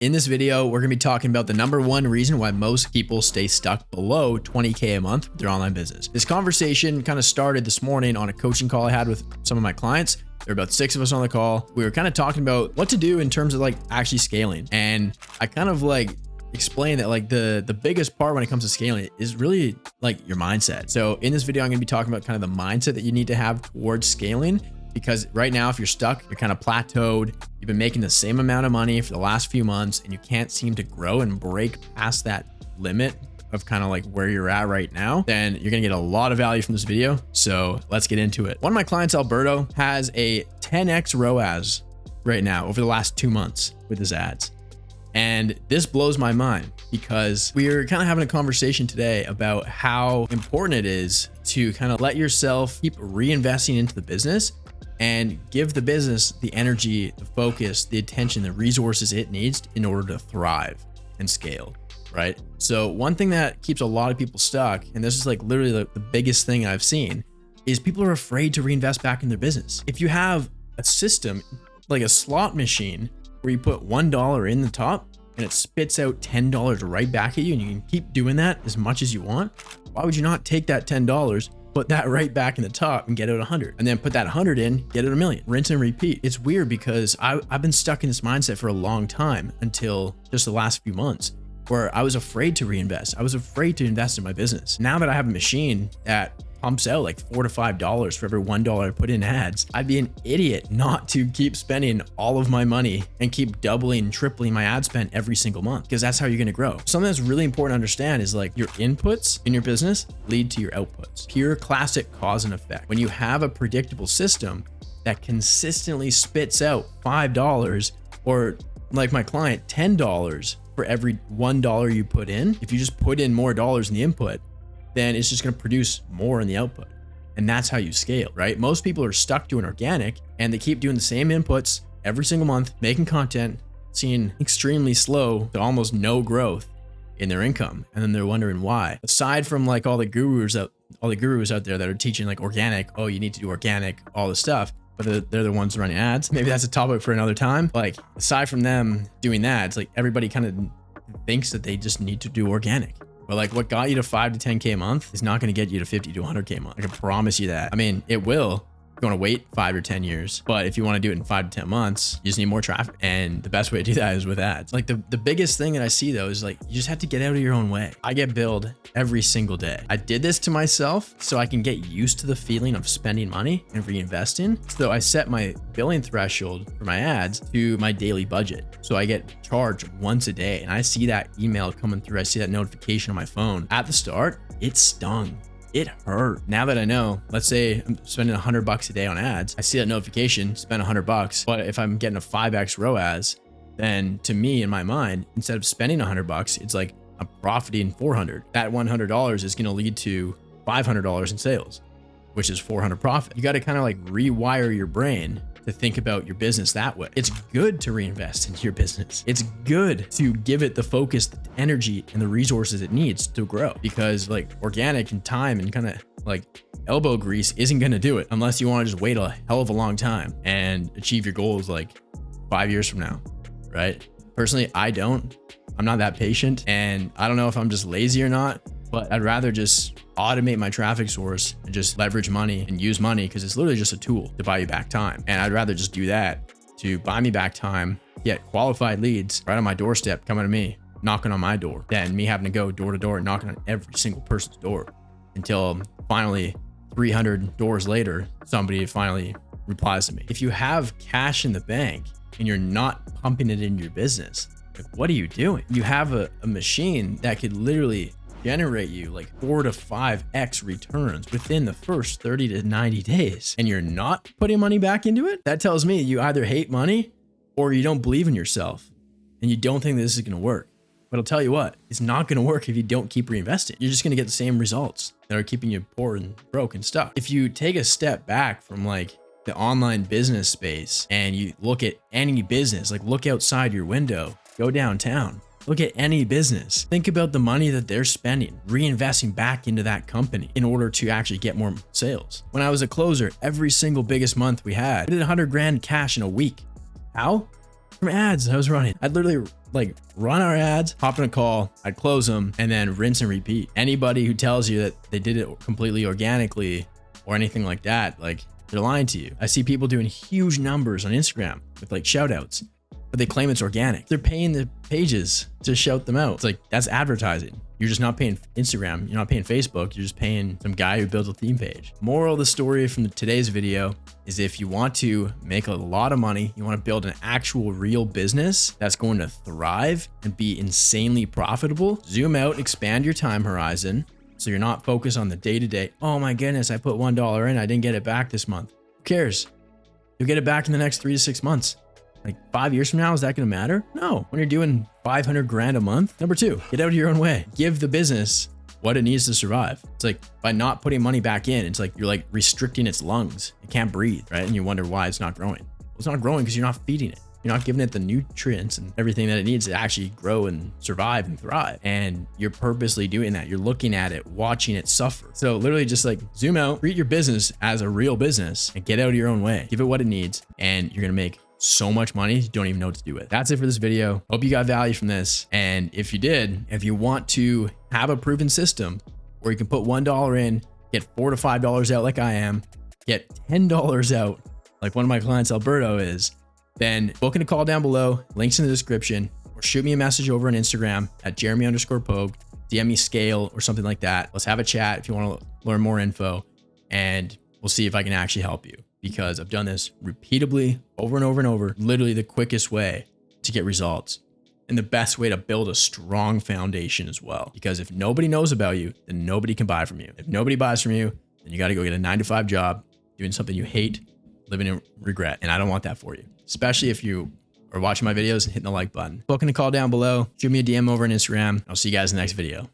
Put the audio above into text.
In this video, we're going to be talking about the #1 reason why most people stay stuck below 20K a month with their online business. This conversation kind of started this morning on a coaching call I had with some of my clients. There were about 6 of us on the call. We were kind of talking about what to do in terms of like actually scaling. And I kind of like explained that like the biggest part when it comes to scaling is really like your mindset. So in this video, I'm going to be talking about kind of the mindset that you need to have towards scaling. Because right now, if you're stuck, you're kind of plateaued, you've been making the same amount of money for the last few months and you can't seem to grow and break past that limit of kind of like where you're at right now, then you're gonna get a lot of value from this video. So let's get into it. One of my clients, Alberto, has a 10x ROAS right now over the last 2 months with his ads. And this blows my mind because we're kind of having a conversation today about how important it is to kind of let yourself keep reinvesting into the business and give the business the energy, the focus, the attention, the resources it needs in order to thrive and scale, right? So one thing that keeps a lot of people stuck, and this is like literally the biggest thing I've seen, is people are afraid to reinvest back in their business. If you have a system like a slot machine where you put $1 in the top and it spits out $10 right back at you and you can keep doing that as much as you want, why would you not take that $10, put that right back in the top and get out 100, and then put that 100 in, get out 1,000,000, rinse and repeat? It's weird because I've been stuck in this mindset for a long time until just the last few months where I was afraid to reinvest. I was afraid to invest in my business. Now that I have a machine that pumps out like $4 to $5 for every $1 I put in ads, I'd be an idiot not to keep spending all of my money and keep doubling, tripling my ad spend every single month, because that's how you're going to grow. Something that's really important to understand is like your inputs in your business lead to your outputs. Pure classic cause and effect. When you have a predictable system that consistently spits out $5 or, like my client, $10 for every $1 you put in, if you just put in more dollars in the input, then it's just going to produce more in the output. And that's how you scale, right? Most people are stuck doing organic and they keep doing the same inputs every single month, making content, seeing extremely slow to almost no growth in their income. And then they're wondering why. Aside from like all the gurus out there that are teaching like organic, oh, you need to do organic, all this stuff, but they're the ones running ads. Maybe that's a topic for another time. Like aside from them doing that, it's like everybody kind of thinks that they just need to do organic. But like what got you to 5 to 10K a month is not going to get you to 50 to 100K a month. I can promise you that. I mean, it will. You want to wait 5 or 10 years, but if you want to do it in 5 to 10 months, you just need more traffic. And the best way to do that is with ads. Like the biggest thing that I see though is like, you just have to get out of your own way. I get billed every single day. I did this to myself so I can get used to the feeling of spending money and reinvesting. So I set my billing threshold for my ads to my daily budget. So I get charged once a day and I see that email coming through. I see that notification on my phone. At the start, it stung. It hurt. Now that I know, let's say I'm spending $100 a day on ads, I see that notification, spend $100. But if I'm getting a 5x ROAS, then to me in my mind, instead of spending $100, it's like I'm profiting $400. That $100 is going to lead to $500 in sales, which is $400 profit. You got to kind of like rewire your brain to think about your business that way. It's good to reinvest into your business. It's good to give it the focus, the energy, and the resources it needs to grow, because like organic and time and kind of like elbow grease isn't going to do it unless you want to just wait a hell of a long time and achieve your goals like 5 years from now, right? Personally, I'm not that patient, and I don't know if I'm just lazy or not, but I'd rather just automate my traffic source and just leverage money and use money, because it's literally just a tool to buy you back time. And I'd rather just do that to buy me back time, get qualified leads right on my doorstep coming to me, knocking on my door, than me having to go door to door and knocking on every single person's door until finally 300 doors later, somebody finally replies to me. If you have cash in the bank and you're not pumping it into your business, like, what are you doing? You have a machine that could literally generate you like 4 to 5x returns within the first 30 to 90 days, and you're not putting money back into it. That tells me you either hate money or you don't believe in yourself and you don't think that this is going to work. But I'll tell you what, it's not going to work if you don't keep reinvesting. You're just going to get the same results that are keeping you poor and broke and stuck. If you take a step back from like the online business space and you look at any business, like look outside your window, go downtown, look at any business. Think about the money that they're spending, reinvesting back into that company in order to actually get more sales. When I was a closer, every single biggest month we had, I did 100 grand cash in a week. How? From ads I was running. I'd literally like run our ads, hop in a call, I'd close them, and then rinse and repeat. Anybody who tells you that they did it completely organically or anything like that, like they're lying to you. I see people doing huge numbers on Instagram with like shout outs, but they claim it's organic. They're paying the pages to shout them out. It's like, that's advertising. You're just not paying Instagram. You're not paying Facebook. You're just paying some guy who builds a theme page. Moral of the story from today's video is if you want to make a lot of money, you want to build an actual real business that's going to thrive and be insanely profitable, zoom out, expand your time horizon. So you're not focused on the day-to-day. Oh my goodness, I put $1 in, I didn't get it back this month. Who cares? You'll get it back in the next 3 to 6 months. Like 5 years from now, is that going to matter? No. When you're doing 500 grand a month. Number 2, get out of your own way. Give the business what it needs to survive. It's like by not putting money back in, it's like you're like restricting its lungs. It can't breathe, right? And you wonder why it's not growing. Well, it's not growing because you're not feeding it. You're not giving it the nutrients and everything that it needs to actually grow and survive and thrive. And you're purposely doing that. You're looking at it, watching it suffer. So literally just like zoom out, treat your business as a real business and get out of your own way. Give it what it needs and you're going to make so much money you don't even know what to do with. That's it for this video. Hope you got value from this. And if you did, if you want to have a proven system where you can put $1 in, get $4 to $5 out like I am, get $10 out like one of my clients Alberto is, then book in a call down below, links in the description, or shoot me a message over on Instagram at Jeremy_Pogue, DM me scale or something like that. Let's have a chat if you want to learn more info and we'll see if I can actually help you. Because I've done this repeatedly over and over and over, literally the quickest way to get results and the best way to build a strong foundation as well. Because if nobody knows about you, then nobody can buy from you. If nobody buys from you, then you got to go get a 9-to-5 job, doing something you hate, living in regret. And I don't want that for you, especially if you are watching my videos and hitting the like button. Book in a call down below, shoot me a DM over on Instagram. I'll see you guys in the next video.